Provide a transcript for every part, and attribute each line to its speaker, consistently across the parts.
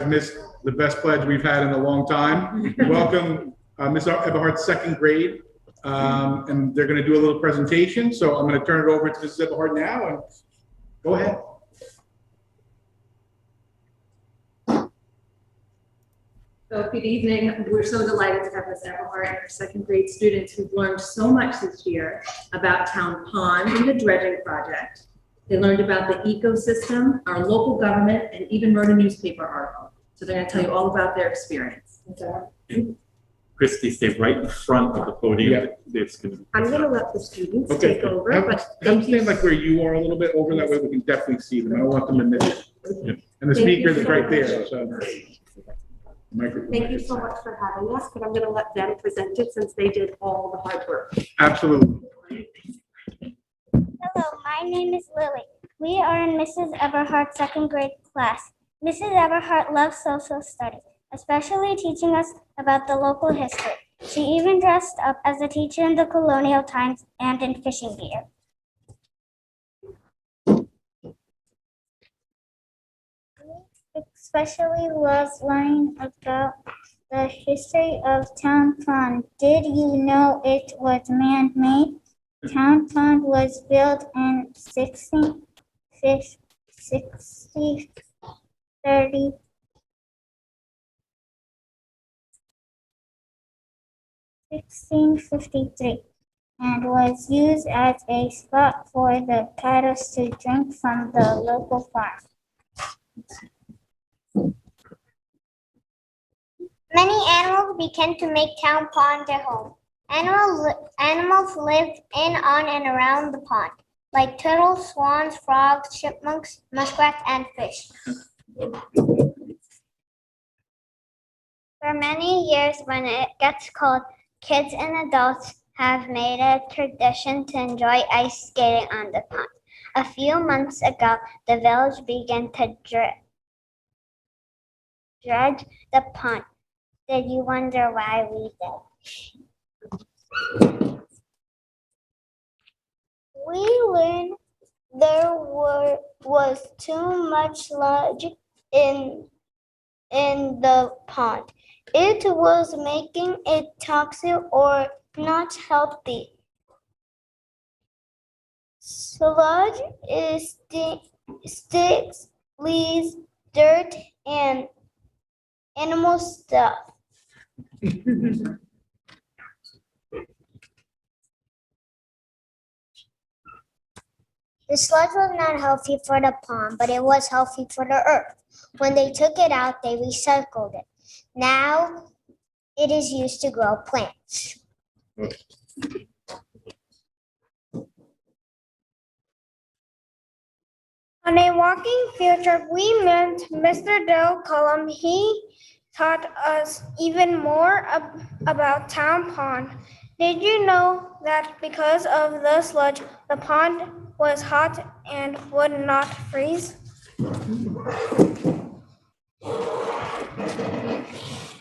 Speaker 1: Missed the best pledge we've had in a long time. Welcome Ms. Eberhardt's second grade, and they're going to do a little presentation. So I'm going to turn it over to Mrs. Eberhardt now, and go ahead.
Speaker 2: So good evening. We're so delighted to have Ms. Eberhardt and her second grade students who've learned so much this year about Town Pond and the dredging project. They learned about the ecosystem, our local government, and even wrote a newspaper article. So they're going to tell you all about their experience.
Speaker 3: Christy, stay right in front of the podium.
Speaker 1: Yeah.
Speaker 2: I'm going to let the students take over.
Speaker 1: Have them stand like where you are a little bit over, that way we can definitely see them. I don't want them to miss it. Yep. And the speaker is right there. So.
Speaker 4: Thank you so much for having us, but I'm going to let them present it since they did all the hard work.
Speaker 1: Absolutely.
Speaker 5: Hello, my name is Lily. We are in Mrs. Eberhardt's second grade class. Mrs. Eberhardt loves social studies, especially teaching us about the local history. She even dressed up as a teacher in the colonial times and in fishing gear. Especially loves learning about the history of Town Pond. Did you know it was man-made? Town Pond was built in 1653 and was used as a spot for the cattle to drink from the local farm. Many animals began to make Town Pond their home. Animals lived in, on, and around the pond, like turtles, swans, frogs, chipmunks, muskrats, and fish. For many years, when it gets cold, kids and adults have made a tradition to enjoy ice skating on the pond. A few months ago, the village began to dredge the pond. Did you wonder why we did? We learned there was too much sludge in the pond. It was making it toxic or not healthy. Sludge is sticks, leaves, dirt, and animal stuff. The sludge was not healthy for the pond, but it was healthy for the earth. When they took it out, they recycled it. Now it is used to grow plants. On a walking field trip, we met Mr. Del Cullum. He taught us even more about Town Pond. Did you know that because of the sludge, the pond was hot and would not freeze?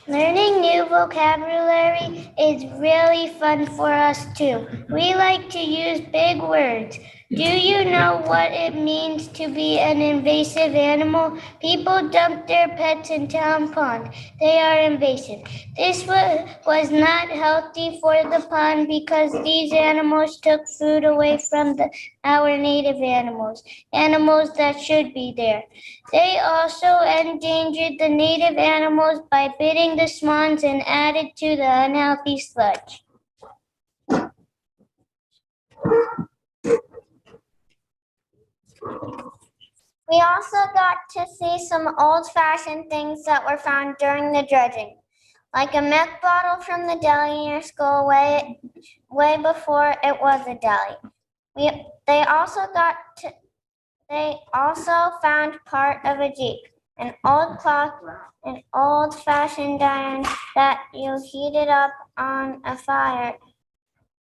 Speaker 5: Learning new vocabulary is really fun for us too. We like to use big words. Do you know what it means to be an invasive animal? People dump their pets in Town Pond. They are invasive. This was not healthy for the pond because these animals took food away from our native animals that should be there. They also endangered the native animals by biting the swans and added to the unhealthy sludge. We also got to see some old-fashioned things that were found during the dredging, like a milk bottle from the deli near school way before it was a deli. They also found part of a Jeep, an old clock, an old-fashioned iron that you heated up on a fire,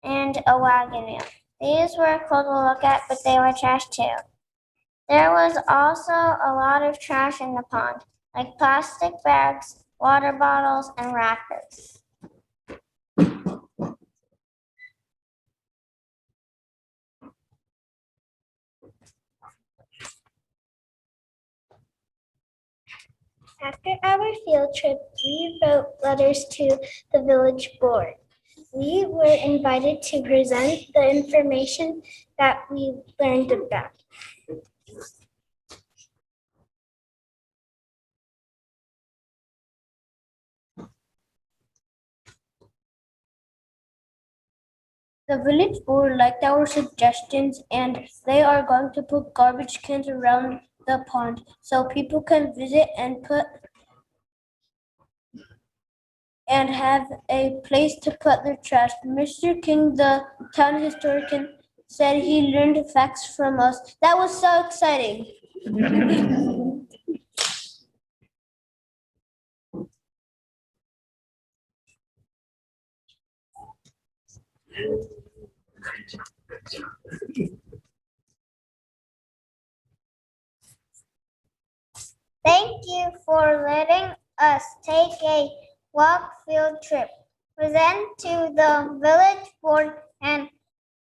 Speaker 5: and a wagon wheel. These were cool to look at, but they were trash too. There was also a lot of trash in the pond, like plastic bags, water bottles, and wrappers. After our field trip, we wrote letters to the village board. We were invited to present the information that we learned about. The village board liked our suggestions and they are going to put garbage cans around the pond so people can visit and have a place to put their trash. Mr. King, the town historian, said he learned facts from us. That was so exciting. Thank you for letting us take a walk field trip. Present to the village board and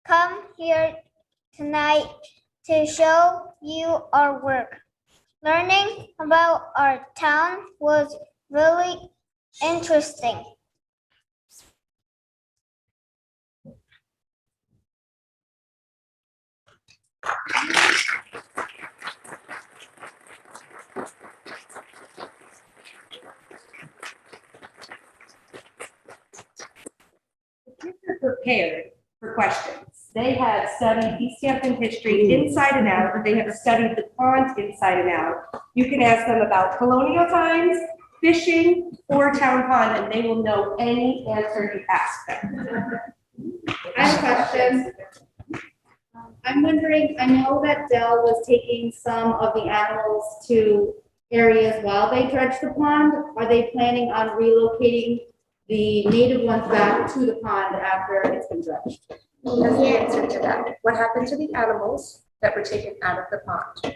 Speaker 5: come here tonight to show you our work. Learning about our town was really interesting.
Speaker 4: Kids are prepared for questions. They have studied East Hampton history inside and out, but they have studied the pond inside and out. You can ask them about colonial times, fishing, or town pond, and they will know any answer you ask them.
Speaker 6: I have a question. I'm wondering, I know that Dell was taking some of the animals to areas while they dredge the pond. Are they planning on relocating the native ones back to the pond after it's been dredged?
Speaker 4: That's the answer to that. What happened to the animals that were taken out of the pond?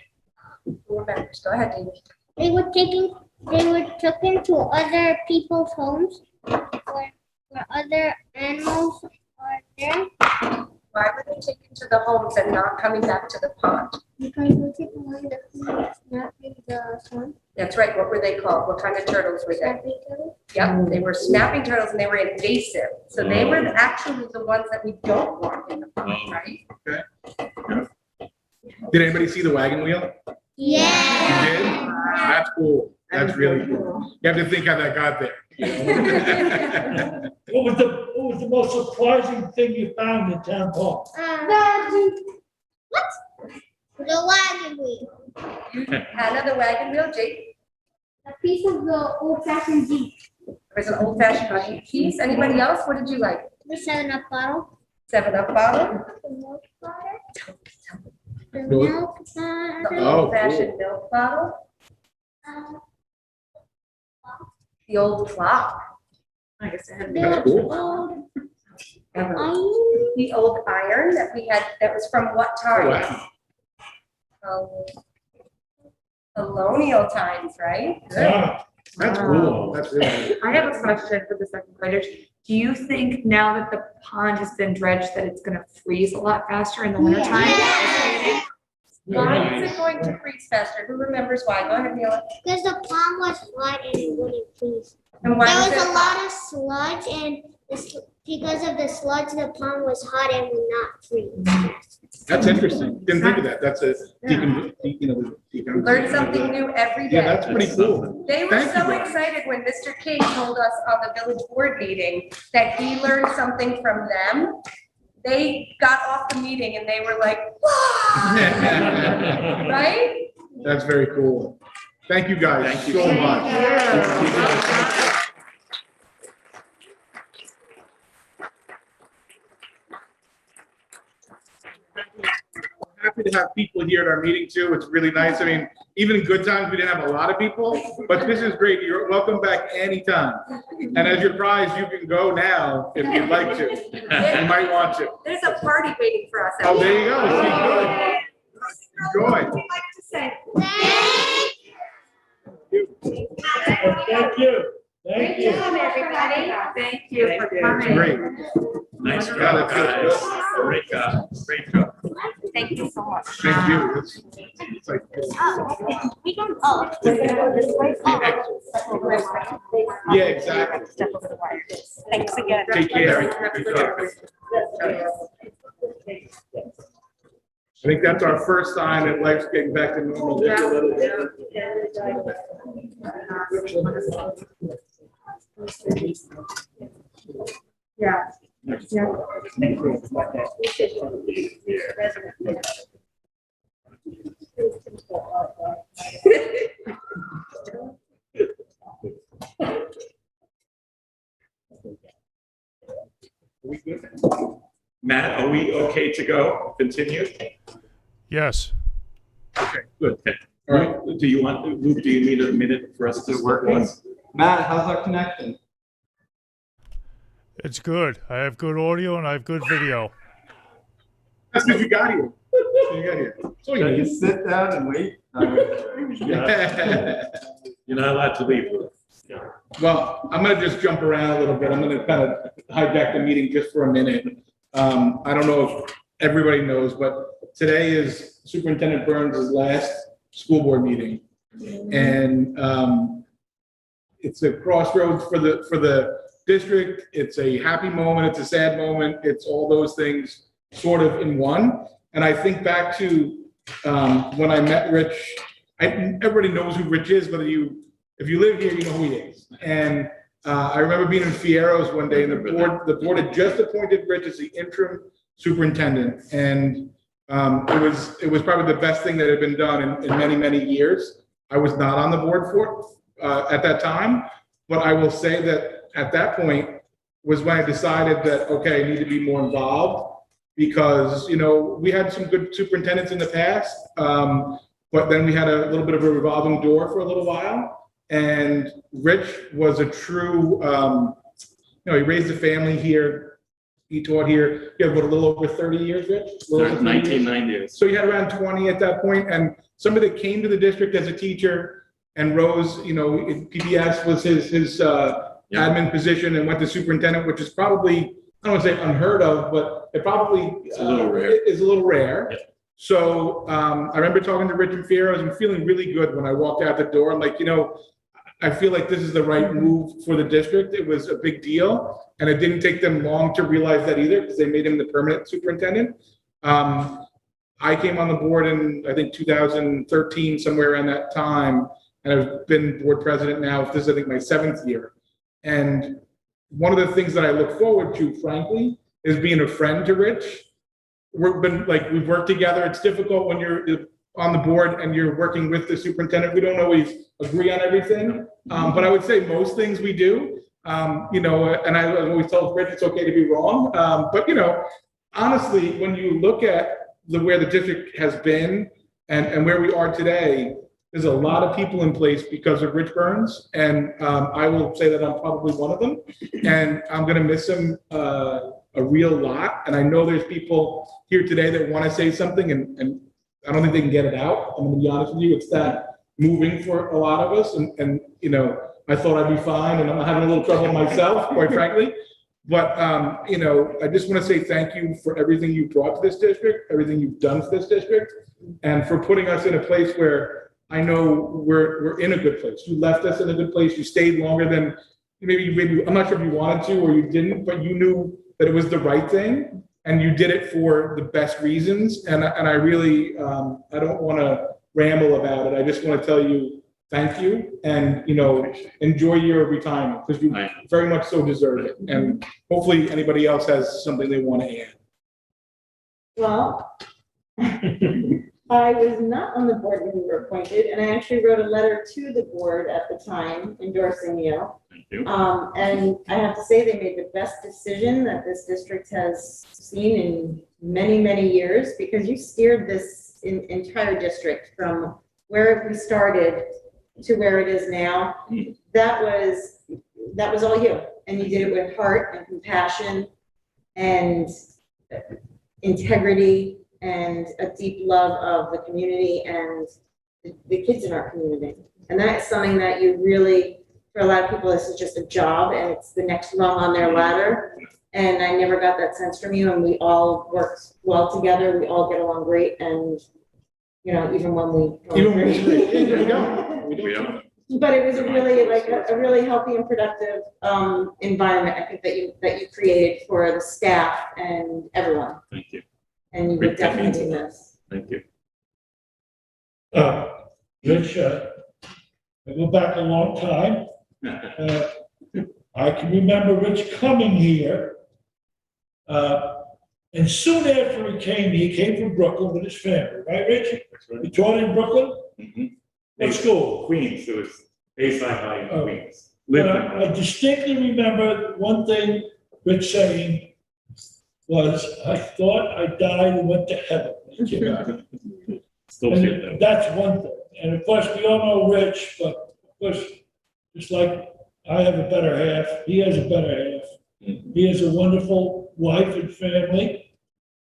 Speaker 4: Who remembers? Go ahead, David.
Speaker 5: They were taken to other people's homes where other animals are there.
Speaker 4: Why were they taken to the homes and not coming back to the pond?
Speaker 5: Because we didn't want the food snapping the sun.
Speaker 4: That's right. What were they called? What kind of turtles were they?
Speaker 5: Snapping them.
Speaker 4: Yep, they were snapping turtles and they were invasive. So they were actually the ones that we don't want in the pond, right?
Speaker 1: Okay. Did anybody see the wagon wheel?
Speaker 5: Yeah.
Speaker 1: You did? That's cool. That's really cool. You have to think how that got there.
Speaker 7: What was the most surprising thing you found in town hall?
Speaker 5: What? The wagon wheel.
Speaker 4: Hannah, the wagon wheel, Jake,
Speaker 5: A piece of the old-fashioned Jeep.
Speaker 4: there's an old fashioned piece. Anybody else? What did you like?
Speaker 5: The 7-Up bottle.
Speaker 4: 7-Up bottle,
Speaker 5: The milk bottle. The
Speaker 1: Milk?
Speaker 5: milk
Speaker 4: the
Speaker 5: bottle.
Speaker 1: Oh,
Speaker 4: old fashioned milk bottle, the old clock,
Speaker 2: I guess I had.
Speaker 1: That's cool.
Speaker 4: the old iron that we had, that was from what time?
Speaker 1: Wow.
Speaker 4: Colonial times, right? Good.
Speaker 7: Yeah,
Speaker 1: That's cool. That's really cool.
Speaker 2: I have a question for the second graders. Do you think now that the pond has been dredged that it's gonna freeze a lot faster in the winter time?
Speaker 4: Why is it going to freeze faster? Who remembers why? Go ahead, Neela.
Speaker 5: Because the pond was hot and it wouldn't freeze.
Speaker 4: And why
Speaker 5: There
Speaker 4: was
Speaker 5: was
Speaker 4: it
Speaker 5: a lot of sludge and because of the sludge, the pond was hot and would not freeze.
Speaker 1: That's interesting. Didn't think of that. That's a decon.
Speaker 4: Learn something new every day.
Speaker 1: Yeah, that's pretty cool.
Speaker 4: They were
Speaker 1: Thank you,
Speaker 4: so
Speaker 1: Brian.
Speaker 4: excited when Mr. King told us on the village board meeting that he learned something from them. They got off the meeting and they were like, wow, right?
Speaker 1: That's very cool. Thank you guys
Speaker 3: Thank you.
Speaker 1: so much. Happy to have people here at our meeting too. It's really nice. I mean, even in good times, we didn't have a lot of people, but this is great. You're welcome back anytime. And as your prize, you can go now if you'd like to. You might want to.
Speaker 4: There's a party waiting for us.
Speaker 1: Oh, there you go. See, good. Enjoy.
Speaker 4: I'd like to say,
Speaker 7: thank you. Thank you.
Speaker 4: everybody.
Speaker 2: Thank you for
Speaker 1: It's
Speaker 2: coming.
Speaker 1: great.
Speaker 3: Nice
Speaker 1: Yeah,
Speaker 3: job,
Speaker 1: that's good.
Speaker 3: guys. Great job. Great job.
Speaker 4: Thank you so much.
Speaker 1: Thank you. It's- It's like,
Speaker 5: We can, oh, we're gonna go this way.
Speaker 1: yeah, exactly.
Speaker 4: Step over the wire. Thanks again.
Speaker 1: Take care. I think that's our first sign that life's getting back to normal just a little bit.
Speaker 6: Yeah.
Speaker 3: Matt, are we okay to go? Continue?
Speaker 8: Yes.
Speaker 1: Okay, good.
Speaker 3: Okay. All right, do you want, Luke, do you need a minute for us to work on?
Speaker 9: Matt, how's our connection?
Speaker 8: It's good. I have good audio and I have good video.
Speaker 1: That's because you got here. You got here. So
Speaker 9: Can you
Speaker 1: you
Speaker 9: sit down and wait?
Speaker 3: You're not allowed to leave.
Speaker 1: Well, I'm gonna just jump around a little bit. I'm gonna kind of hijack the meeting just for a minute. I don't know if everybody knows, but today is Superintendent Burns' last school board meeting. And it's a crossroads for the district. It's a happy moment, it's a sad moment, it's all those things sort of in one. And I think back to when I met Rich. Everybody knows who Rich is, but if you live here, you know who he is. And I remember being in Fierro's one day, and the board had just appointed Rich as the interim superintendent, and it was probably the best thing that had been done in many years. I was not on the board for at that time, but I will say that at that point was when I decided that okay, I need to be more involved, because we had some good superintendents in the past, but then we had a little bit of a revolving door for a little while. And Rich was a true, he raised a family here. He taught here. You have a little over 30 years, Rich?
Speaker 3: 1990.
Speaker 1: So you had around 20 at that point, and somebody that came to the district as a teacher and rose, PBS was his admin position, and went to superintendent, which is probably, I don't want to say unheard of, but it probably
Speaker 3: It's a little rare.
Speaker 1: is a little rare.
Speaker 3: Yeah.
Speaker 1: So I remember talking to Rich and Fierro's and feeling really good when I walked out the door. I'm like, I feel like this is the right move for the district. It was a big deal, and it didn't take them long to realize that either, because they made him the permanent superintendent. I came on the board in, I think, 2013, somewhere around that time, and I've been board president now. This is, I think, my 7th year. And one of the things that I look forward to, frankly, is being a friend to Rich. We've worked together. It's difficult when you're on the board and you're working with the superintendent. We don't always agree on everything, but I would say most things we do. And I always told Rich it's okay to be wrong. But honestly, when you look at where the district has been and where we are today, there's a lot of people in place because of Rich Burns, and I will say that I'm probably one of them. And I'm going to miss him a real lot. And I know there's people here today that want to say something, and I don't think they can get it out. I'm going to be honest with you. It's that moving for a lot of us. And I thought I'd be fine, and I'm having a little trouble myself, quite frankly. But, I just want to say thank you for everything you brought to this district, everything you've done for this district, and for putting us in a place where I know we're in a good place. You left us in a good place. You stayed longer than maybe I'm not sure if you wanted to or you didn't, but you knew that it was the right thing, and you did it for the best reasons. And I really, I don't want to ramble about it. I just want to tell you thank you, and enjoy your retirement, because you very much so deserve it. And hopefully anybody else has something they want to add.
Speaker 10: Well, I was not on the board when you were appointed, and I actually wrote a letter to the board at the time endorsing you.
Speaker 3: Thank you.
Speaker 10: And I have to say they made the best decision that this district has seen in many years, because you steered this entire district from where we started to where it is now. That was all you, and you did it with heart and compassion and integrity and a deep love of the community and the kids in our community. And that is something that you really, for a lot of people, this is just a job and it's the next rung on their ladder. And I never got that sense from you, and we all worked well together. We all get along great, and even when we.
Speaker 1: Even when we don't.
Speaker 3: We don't.
Speaker 10: But it was a really, like, a really healthy and productive, environment, I think, that you created for the staff and everyone.
Speaker 3: Thank you.
Speaker 10: And you would definitely miss.
Speaker 3: Thank you.
Speaker 7: Rich, I go back a long time. I can remember Rich coming here. And soon after he came from Brooklyn with his family, right, Rich? He taught in Brooklyn?
Speaker 3: Mm-hmm.
Speaker 7: What school?
Speaker 3: Queens, it was Bayside High in
Speaker 7: Oh.
Speaker 3: Queens.
Speaker 7: But
Speaker 3: Lived
Speaker 7: I distinctly remember one thing Rich saying was, I thought I died and went to heaven. when he came out.
Speaker 3: Still feel
Speaker 7: And
Speaker 3: that.
Speaker 7: that's one thing. And of course, we all know Rich, but of course, just like I have a better half, he has a better half. He has a wonderful wife and family.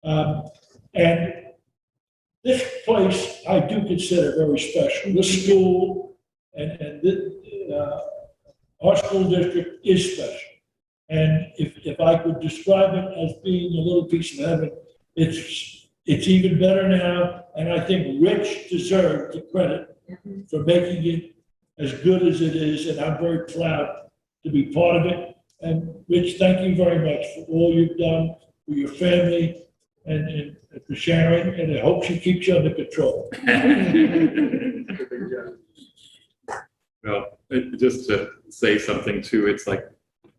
Speaker 7: And this place I do consider very special. This school and our school district is special. And if I could describe it as being a little piece of heaven, it's even better now. And I think Rich deserved the credit for making it as good as it is. And I'm very proud to be part of it. And Rich, thank you very much for all you've done for your family and for sharing. And I hope she keeps you under control.
Speaker 3: Well, just to say something too, it's like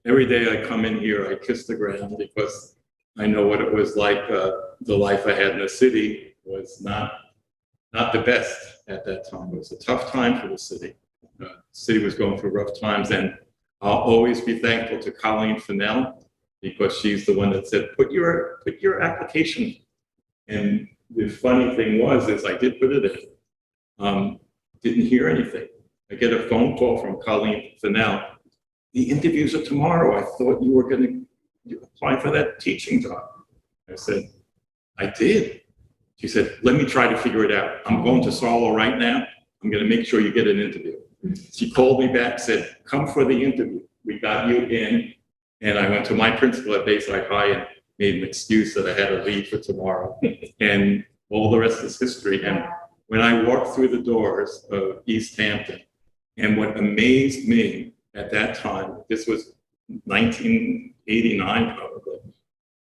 Speaker 3: every day I come in here, I kiss the ground because I know what it was like. The life I had in the city was not the best at that time. It was a tough time for the city. The city was going through rough times, and I'll always be thankful to Colleen Fennell because she's the one that said, put your application. And the funny thing is I did put it in. Didn't hear anything. I get a phone call from Colleen Fennell. The interviews are tomorrow. I thought you were going to apply for that teaching job. I said, I did. She said, let me try to figure it out. I'm going to Sarlo right now. I'm going to make sure you get an interview. She called me back, said, come for the interview. We got you in. And I went to my principal at Bayside High and made an excuse that I had to leave for tomorrow. And all the rest is history. And when I walked through the doors of East Hampton, and what amazed me at that time, this was 1989 probably,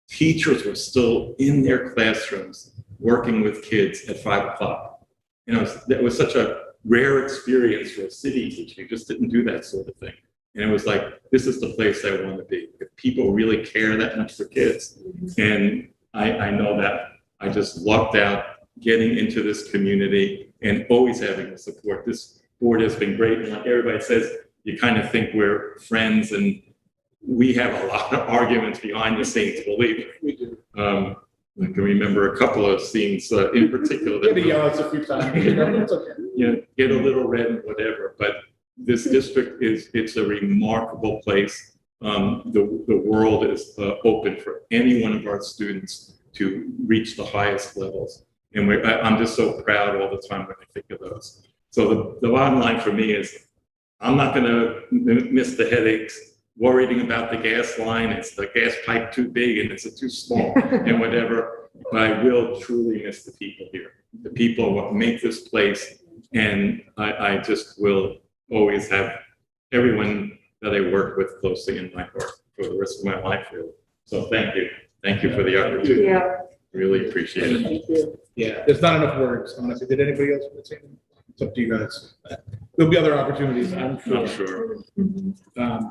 Speaker 3: teachers were still in their classrooms working with kids at 5 o'clock. That was such a rare experience for a city teacher. You just didn't do that sort of thing. And it was like, this is the place I want to be. If people really care that much for kids. And I know that I just lucked out getting into this community and always having the support. This board has been great. And like everybody says, you kind of think we're friends, and we have a lot of arguments behind the scenes, believe me.
Speaker 1: We do.
Speaker 3: I can remember a couple of scenes in particular.
Speaker 1: Get to yell at us a few times. It's okay.
Speaker 3: Get a little red and whatever, but this district it's a remarkable place. The world is open for any one of our students to reach the highest levels. And I'm just so proud all the time when I think of those. So the bottom line for me is I'm not going to miss the headaches worrying about the gas line. It's the gas pipe too big and it's too small and whatever. But I will truly miss the people here. The people are what make this place. And I just will always have everyone that I work with closely in my heart for the rest of my life, really. So thank you. Thank you for the opportunity.
Speaker 2: Yeah.
Speaker 3: Really appreciate it.
Speaker 10: Thank you.
Speaker 1: Yeah, there's not enough words. Honestly, did anybody else want to say anything? It's up to you guys. There'll be other opportunities, I'm sure.
Speaker 3: I'm sure.
Speaker 1: Okay.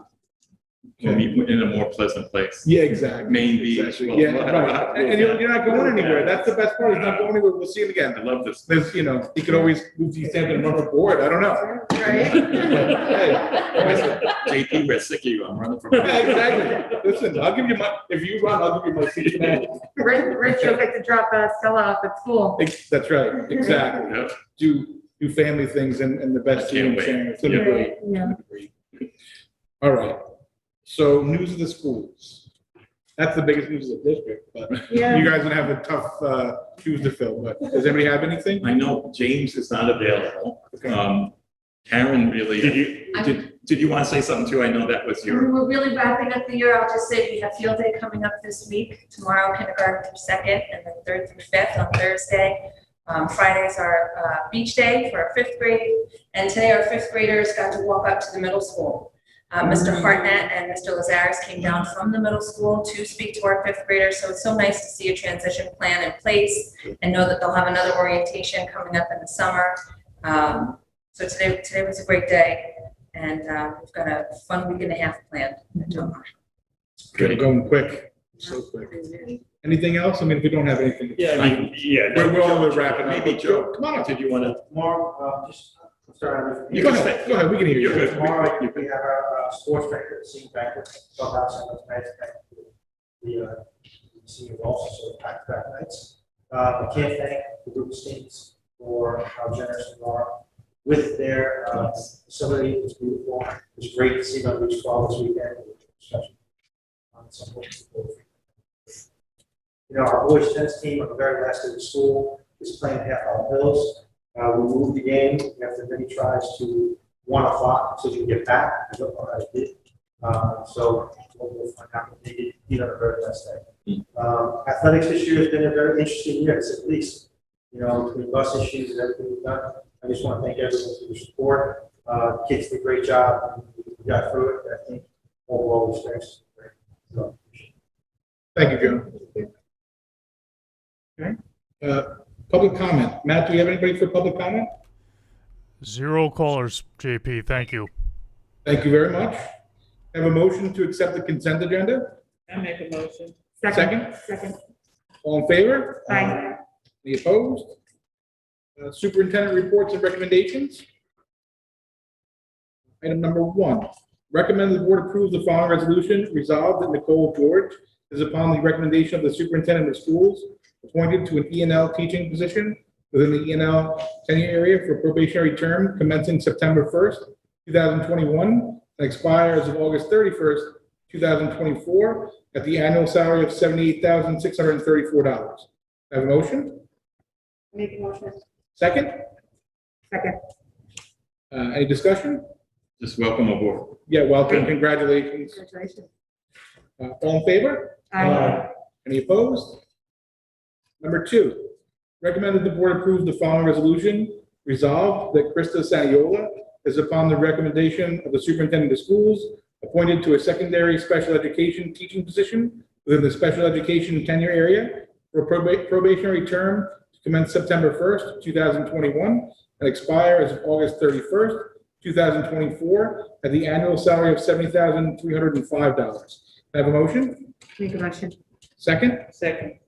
Speaker 3: We'll meet in a more pleasant place.
Speaker 1: Yeah, exactly.
Speaker 3: Main Beach.
Speaker 1: Exactly. Yeah, right. And you're not going anywhere. That's the best part. He's not going anywhere. We'll see him again.
Speaker 3: I love this.
Speaker 1: There's, he could always move to East Hampton and run for board. I don't know.
Speaker 10: Right?
Speaker 1: Hey,
Speaker 3: JP Resicki, I'm running for.
Speaker 1: yeah, exactly. Listen, I'll give you if you run, I'll give you my seat tonight.
Speaker 4: Rich, you'll get to drop Stella off at school.
Speaker 1: That's right. Exactly.
Speaker 3: Yep.
Speaker 1: Do family things and the best.
Speaker 3: I can't
Speaker 1: team
Speaker 3: wait.
Speaker 1: sharing. It's gonna be
Speaker 3: Yeah.
Speaker 1: great.
Speaker 10: Yeah.
Speaker 1: It's gonna be great. All right. So news of the schools. That's the biggest news of the district, but
Speaker 10: Yeah.
Speaker 1: you guys are gonna have a tough shoes to fill. But does anybody have anything?
Speaker 3: I know James is not available. Karen, really, did you want to say something too? I know that was your.
Speaker 2: We're really wrapping up the year. I'll just say we have field day coming up this week. Tomorrow, kindergarten through second, and then third through fifth on Thursday.
Speaker 11: Fridays are beach day for our 5th grade, and today our 5th graders got to walk up to the middle school. Mr. Hartnett and Mr. Lazaris came down from the middle school to speak to our 5th graders, so it's so nice to see a transition plan in place and know that they'll have another orientation coming up in the summer. So today was a great day, and we've got a fun week and a half planned at John Marshall.
Speaker 1: Good, going quick, so quick. Anything else? I mean, if we don't have anything. We're all wrapping up.
Speaker 3: Maybe Joe,
Speaker 1: Come on up.
Speaker 3: did you want to?
Speaker 9: Tomorrow, just, sorry.
Speaker 3: You can say.
Speaker 1: Go ahead, we can hear you.
Speaker 3: You're good.
Speaker 9: Tomorrow, we have our sports banquet, senior banquet, clubhouse, and those nights, the senior golf, so back-to-back nights. I can't thank the group of students for how generous they are with their facility. It was beautiful. It was great to see them reach fall this weekend. Especially on some people. You know, our boys tennis team on the very last day of school is playing Half-Hour Hills. We moved the game after many tries to 1 o'clock so you can get back. I don't know how they did. So we'll find out what they did on the very last day. Athletics this year has been a very interesting year, to say the least. You know, between bus issues and everything we've done. I just want to thank everyone for their support. Kids did a great job. We got through it. I think overall the experience was great. So,
Speaker 1: Thank you, Joe. Okay. Public comment. Matt, do we have anybody for public comment?
Speaker 8: 0 callers, JP. Thank you.
Speaker 1: Thank you very much. Have a motion to accept the consent agenda?
Speaker 11: I make a motion.
Speaker 1: Second?
Speaker 4: Second.
Speaker 1: All in favor?
Speaker 4: Aye.
Speaker 1: Any opposed? Superintendent reports and recommendations. Item number 1, recommend the board approve the following resolution. Resolved that Nicole George is upon the recommendation of the superintendent of schools appointed to an E&L teaching position within the E&L tenure area for a probationary term commencing September 1st, 2021, and expire as of August 31st, 2024, at the annual salary of $78,634. Have a motion?
Speaker 4: Make a motion.
Speaker 1: Second?
Speaker 4: Second.
Speaker 1: Any discussion?
Speaker 3: Just welcome aboard.
Speaker 1: Yeah, welcome. Congratulations.
Speaker 4: Congratulations.
Speaker 1: All in favor?
Speaker 4: Aye.
Speaker 1: Any opposed? Number 2, recommend that the board approve the following resolution. Resolved that Krista Saniola is upon the recommendation of the superintendent of schools appointed to a secondary special education teaching position within the special education tenure area for a probationary term to commence September 1st, 2021, and expire as of August 31st, 2024, at the annual salary of $70,305. Have a motion?
Speaker 4: Make a motion.
Speaker 1: Second?
Speaker 11: Second.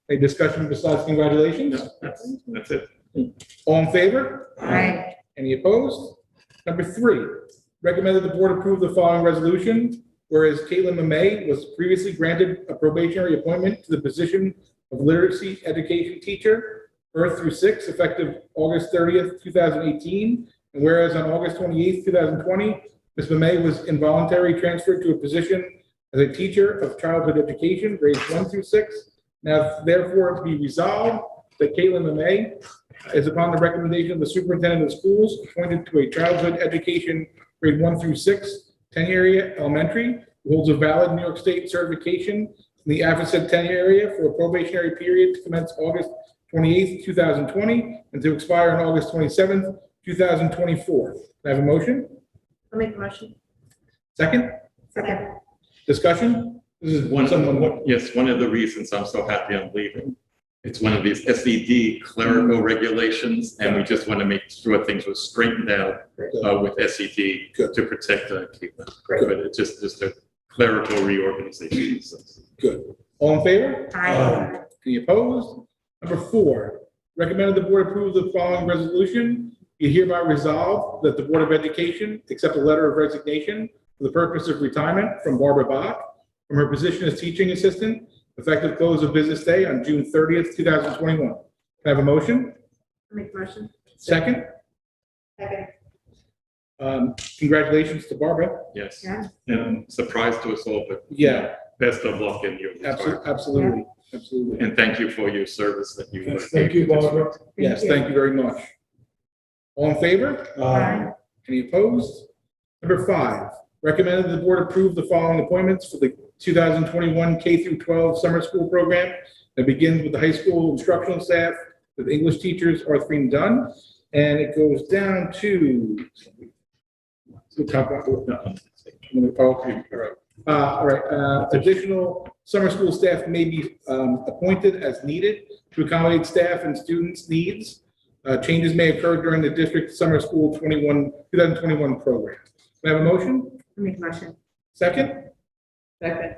Speaker 1: Any discussion besides congratulations?
Speaker 3: No, that's it.
Speaker 1: All in favor?
Speaker 4: Aye.
Speaker 1: Any opposed? Number 3, recommend that the board approve the following resolution. Whereas Caitlin Mamay was previously granted a probationary appointment to the position of literacy education teacher, birth through 6, effective August 30th, 2018. And whereas on August 28th, 2020, Ms. Mamay was involuntarily transferred to a position as a teacher of childhood education, grades 1 through 6. Now, therefore, to be resolved that Caitlin Mamay is upon the recommendation of the superintendent of schools appointed to a childhood education grade 1 through 6 tenure area elementary, who holds a valid New York State certification in the aforesaid tenure area for a probationary period to commence August 28th, 2020, and to expire on August 27th, 2024. Can I have a motion?
Speaker 4: I'll make a motion.
Speaker 1: Second?
Speaker 4: Second.
Speaker 1: Discussion? This is
Speaker 3: One of the reasons I'm so happy I'm leaving. It's one of these SED clerical regulations, and we just want to make sure things were straightened out with SED to protect Caitlin. But it's just a clerical reorganization.
Speaker 1: Good. All in favor?
Speaker 4: Aye.
Speaker 1: Any opposed? Number 4, recommended the board approve the following resolution. Be hereby resolved that the Board of Education accept a letter of resignation for the purpose of retirement from Barbara Bach from her position as teaching assistant, effective close of business day on June 30th, 2021. Can I have a motion?
Speaker 4: I'll make a motion.
Speaker 1: Second?
Speaker 4: Second.
Speaker 1: Congratulations to Barbara.
Speaker 3: Yes.
Speaker 4: Yeah.
Speaker 3: And surprise to us all, but
Speaker 1: Yeah,
Speaker 3: best of luck in your retirement.
Speaker 1: absolutely. Absolutely.
Speaker 3: And thank you for your service that you.
Speaker 7: Thank you, Barbara.
Speaker 1: Yes, thank you very much. All in favor?
Speaker 4: Aye.
Speaker 1: Any opposed? Number 5, recommended the board approve the following appointments for the 2021 K through 12 summer school program that begins with the high school instructional staff with English teachers, Arthurine Dunn. And it goes down to the top. All right. Additional summer school staff may be appointed as needed to accommodate staff and students' needs. Changes may occur during the district summer school 2021 program. Can I have a motion?
Speaker 4: Make a motion.
Speaker 1: Second?
Speaker 4: Second.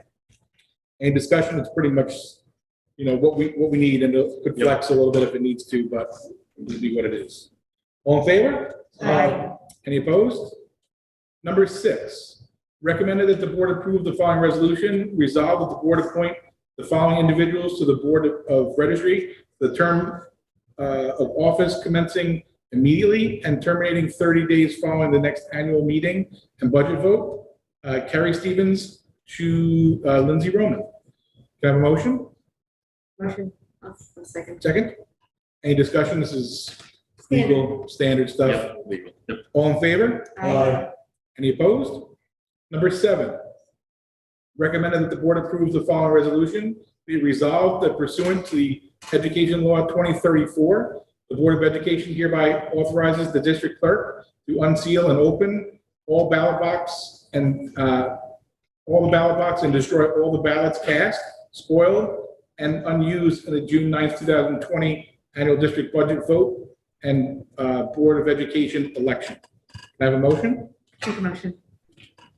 Speaker 1: Any discussion? It's pretty much, what we need, and it could flex a little bit if it needs to, but it'll be what it is. All in favor?
Speaker 4: Aye.
Speaker 1: Any opposed? Number 6, recommended that the board approve the following resolution. Resolve that the board appoint the following individuals to the board of registry, the term of office commencing immediately and terminating 30 days following the next annual meeting and budget vote. Carrie Stevens to Lindsay Roman. Can I have a motion?
Speaker 4: Motion. Second.
Speaker 1: Second? Any discussion? This is legal, standard stuff.
Speaker 3: Yep, legal. Yep.
Speaker 1: All in favor?
Speaker 4: Aye.
Speaker 1: Any opposed? Number 7, recommended that the board approve the following resolution. Be resolved that pursuant to the Education Law 2034, the Board of Education hereby authorizes the district clerk to unseal and open all the ballot box and destroy all the ballots cast, spoiled, and unused in the June 9th, 2020 annual district budget vote and Board of Education election. Can I have a motion?
Speaker 4: Make a motion.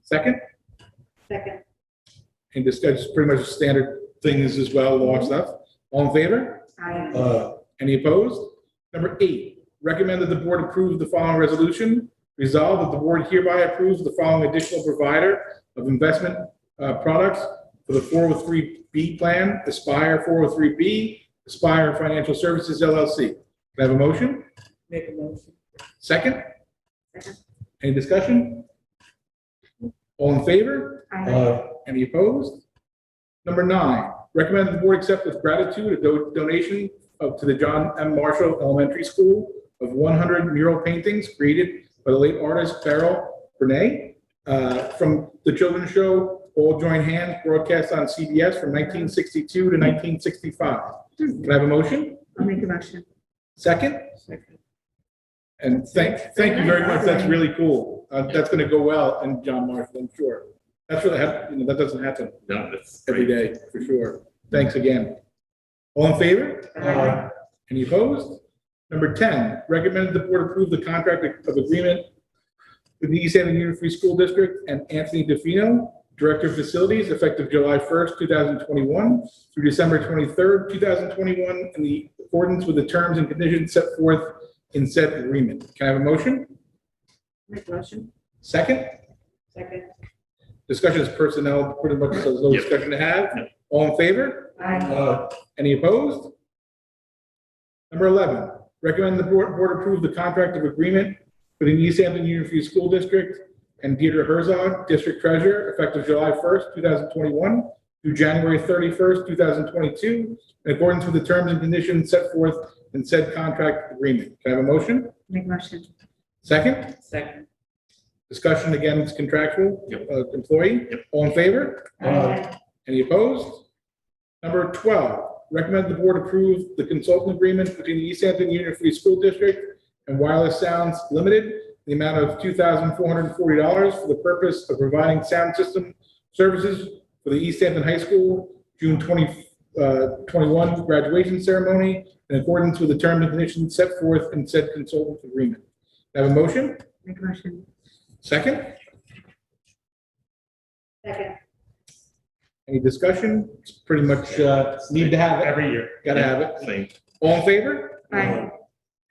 Speaker 1: Second?
Speaker 4: Second.
Speaker 1: And discuss pretty much standard things as well, law stuff. All in favor?
Speaker 4: Aye.
Speaker 1: Any opposed? Number 8, recommend that the board approve the following resolution. Resolve that the board hereby approves the following additional provider of investment products for the 403B plan, Aspire 403B, Aspire Financial Services LLC. Can I have a motion?
Speaker 4: Make a motion.
Speaker 1: Second?
Speaker 4: Second.
Speaker 1: Any discussion? All in favor?
Speaker 4: Aye.
Speaker 1: Any opposed? Number 9, recommend the board accept with gratitude a donation to the John M. Marshall Elementary School of 100 mural paintings created by the late artist Beryl Bernay from the children's show All Join Hands, broadcast on CBS from 1962 to 1965. Can I have a motion?
Speaker 4: I'll make a motion.
Speaker 1: Second?
Speaker 4: Second.
Speaker 1: And thank you very much. That's really cool. That's going to go well in John Marshall, I'm sure. That's really, that doesn't happen
Speaker 3: No, that's
Speaker 1: every
Speaker 3: great.
Speaker 1: day, for sure. Thanks again. All in favor?
Speaker 4: Aye.
Speaker 1: Any opposed? Number 10, recommended the board approve the contract of agreement with the East Hampton Union Free School District and Anthony DeFino, Director of Facilities, effective July 1st, 2021 through December 23rd, 2021, in the accordance with the terms and conditions set forth in said agreement. Can I have a motion?
Speaker 4: Make a motion.
Speaker 1: Second?
Speaker 4: Second.
Speaker 1: Discussion is personnel, pretty much, so there's no
Speaker 3: Yep.
Speaker 1: discussion to have.
Speaker 3: Yep.
Speaker 1: All in favor?
Speaker 4: Aye.
Speaker 1: Any opposed? Number 11, recommend the board approve the contract of agreement between the East Hampton Union Free School District and Deirdre Herzog, District Treasurer, effective July 1st, 2021 through January 31st, 2022, in accordance with the terms and conditions set forth in said contract agreement. Can I have a motion?
Speaker 4: Make a motion.
Speaker 1: Second?
Speaker 4: Second.
Speaker 1: Discussion, again, it's contractual.
Speaker 3: Yep.
Speaker 1: Employee?
Speaker 3: Yep.
Speaker 1: All in favor?
Speaker 4: Aye.
Speaker 1: Any opposed? Number 12, recommend the board approve the consultant agreement between the East Hampton Union Free School District and Wireless Sounds Limited, the amount of $2,440 for the purpose of providing sound system services for the East Hampton High School June 2021 graduation ceremony in accordance with the terms and conditions set forth in said consultant agreement. Have a motion?
Speaker 4: Make a motion.
Speaker 1: Second?
Speaker 4: Second.
Speaker 1: Any discussion? It's pretty much need to have it.
Speaker 3: Every year.
Speaker 1: Gotta have it.
Speaker 3: Same.
Speaker 1: All in favor?
Speaker 4: Aye.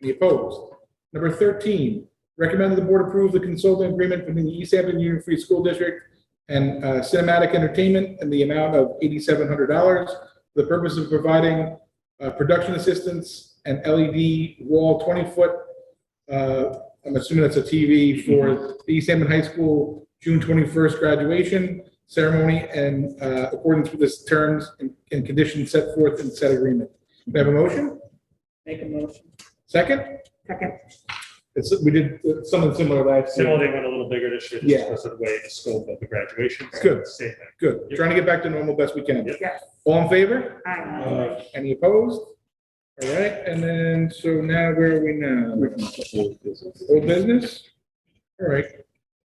Speaker 1: Any opposed? Number 13, recommend that the board approve the consulting agreement between the East Hampton Union Free School District and Cinematic Entertainment in the amount of $8,700 for the purpose of providing production assistance and LED wall 20-foot, I'm assuming that's a TV for the East Hampton High School June 21st graduation ceremony and accordance with the terms and conditions set forth in said agreement. Do I have a motion?
Speaker 4: Make a motion.
Speaker 1: Second?
Speaker 4: Second.
Speaker 1: We did something similar last year.
Speaker 12: Similar, they went a little bigger this year,
Speaker 1: Yeah.
Speaker 12: just because of the way the scope of the graduation.
Speaker 1: It's good.
Speaker 12: Same thing.
Speaker 1: Good. Trying to get back to normal best we can.
Speaker 12: Yep.
Speaker 4: Yes.
Speaker 1: All in favor?
Speaker 4: Aye.
Speaker 1: Any opposed? All right, and then, so now where are we now? Old business? All right.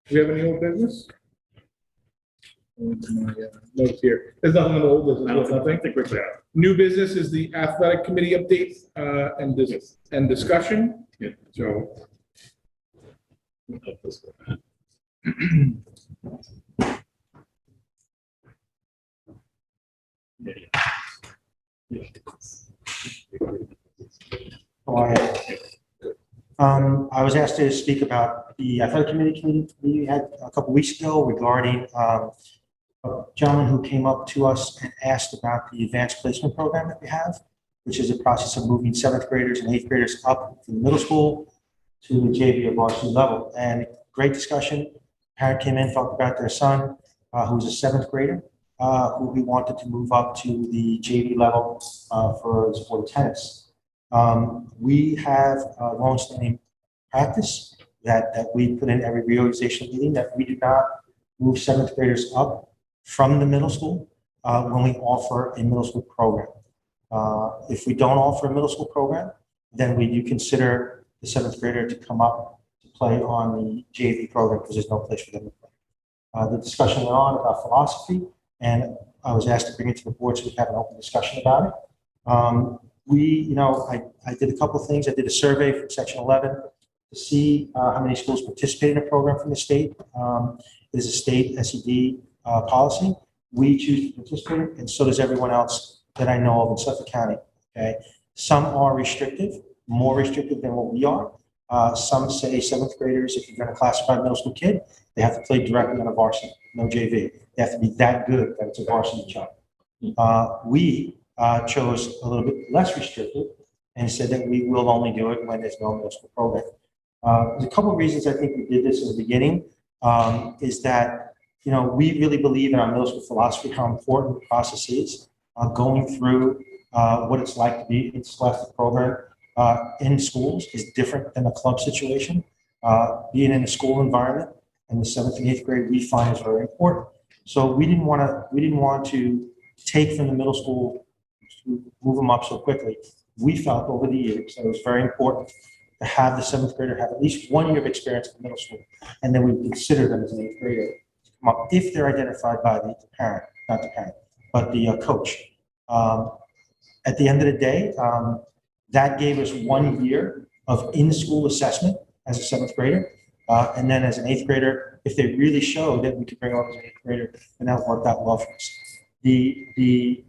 Speaker 1: Do we have any old business? My notes here. There's nothing in old business.
Speaker 3: I don't
Speaker 1: Nothing.
Speaker 3: think we're clear.
Speaker 1: New business is the athletic committee update and discussion.
Speaker 3: Yeah, Joe. Help us with that. Yeah.
Speaker 9: I was asked to speak about the athletic committee we had a couple weeks ago regarding a gentleman who came up to us and asked about the advanced placement program that we have, which is a process of moving 7th graders and 8th graders up from the middle school to the JV or varsity level. And great discussion. Parent came in, talked about their son, who was a 7th grader, who we wanted to move up to the JV level for sport tennis. We have a long-standing practice that we put in every reorganization meeting that we do not move 7th graders up from the middle school when we offer a middle school program. If we don't offer a middle school program, then we do consider the 7th grader to come up to play on the JV program because there's no place for them to play. The discussion went on about philosophy, and I was asked to bring it to the board so we have an open discussion about it. I did a couple of things. I did a survey from Section 11 to see how many schools participate in a program from the state. There's a state SED policy. We choose to participate, and so does everyone else that I know of in Suffolk County. Okay, some are restrictive, more restrictive than what we are. Some say 7th graders, if you're going to classify a middle school kid, they have to play directly on a varsity, no JV. They have to be that good that it's a varsity job. We chose a little bit less restrictive and said that we will only do it when there's no middle school program. There's a couple of reasons I think we did this in the beginning. Is that we really believe in our middle school philosophy, how important the process is, going through what it's like to be in scholastic program in schools is different than a club situation. Being in a school environment in the 7th and 8th grade, we find is very important. So we didn't want to take from the middle school to move them up so quickly. We felt over the years that it was very important to have the 7th grader have at least 1 year of experience in middle school, and then we consider them as an 8th grader to come up if they're identified by the parent, not the parent, but the coach. At the end of the day, that gave us 1 year of in-school assessment as a 7th grader. And then as an 8th grader, if they really showed that we could bring on as an 8th grader, then that worked out well for us. The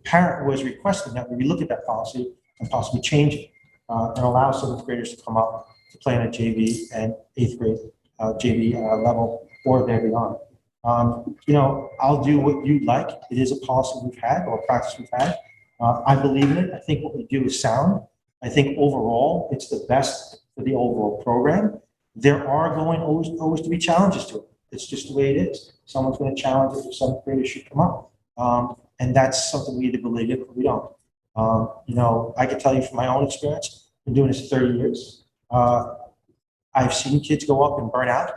Speaker 9: parent was requesting that we look at that policy and possibly change it and allow 7th graders to come up to play on a JV and 8th grade JV level or there beyond. I'll do what you'd like. It is a policy we've had or a practice we've had. I believe in it. I think what we do is sound. I think overall, it's the best for the overall program. There are going always to be challenges to it. It's just the way it is. Someone's going to challenge it if 7th graders should come up. And that's something we either believe in or we don't. I can tell you from my own experience, I've been doing this 30 years. I've seen kids go up and burn out.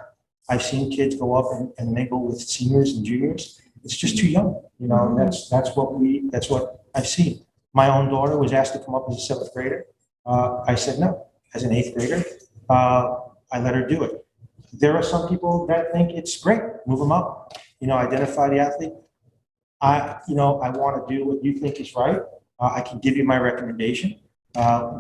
Speaker 9: I've seen kids go up and mingle with seniors and juniors. It's just too young, and that's what I've seen. My own daughter was asked to come up as a 7th grader. I said no. As an 8th grader, I let her do it. There are some people that think it's great, move them up, identify the athlete. I want to do what you think is right. I can give you my recommendation,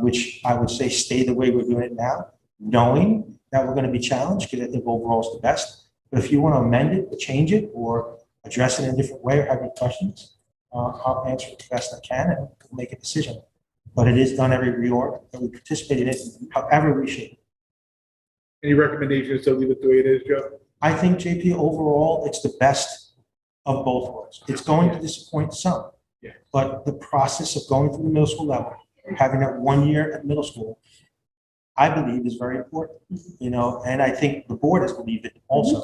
Speaker 9: which I would say stay the way we're doing it now, knowing that we're going to be challenged because I think overall is the best. But if you want to amend it, or change it, or address it in a different way or have any questions, I'll answer it the best I can and we'll make a decision. But it is done every reorg that we participate in it, however we should.
Speaker 1: Any recommendations to leave it the way it is, Joe?
Speaker 9: I think, JP, overall, it's the best of both worlds. It's going to disappoint some, but the process of going through the middle school level, having that 1 year at middle school, I believe is very important, and I think the board has believed it also.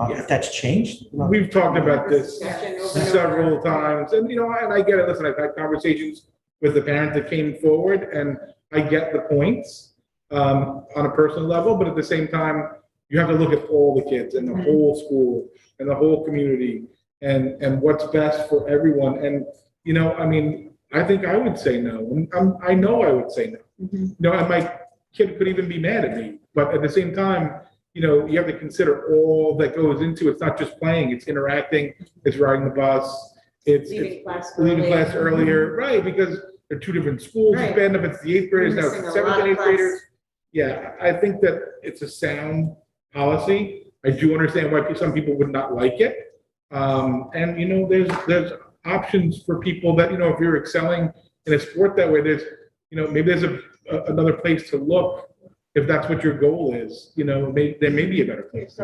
Speaker 9: If that's changed.
Speaker 1: We've talked about this several times, and and I get it. Listen, I've had conversations with the parent that came forward, and I get the points on a personal level, but at the same time, you have to look at all the kids and the whole school and the whole community and what's best for everyone. And I think I would say no. I know I would say no. No, and my kid could even be mad at me, but at the same time, you have to consider all that goes into it. It's not just playing, it's interacting, it's riding the bus, it's
Speaker 10: Leaving class
Speaker 1: leaving
Speaker 10: early.
Speaker 1: class earlier, right? Because they're two different schools. It's
Speaker 10: Right.
Speaker 1: bad enough it's the eighth graders, now
Speaker 10: Missing
Speaker 1: it's
Speaker 10: a
Speaker 1: the seventh
Speaker 10: lot
Speaker 1: and
Speaker 10: of
Speaker 1: eighth
Speaker 10: class.
Speaker 1: graders. Yeah, I think that it's a sound policy. I do understand why some people would not like it. And there's options for people that, if you're excelling in a sport that way, there's, maybe there's another place to look. If that's what your goal is, there may be a better place.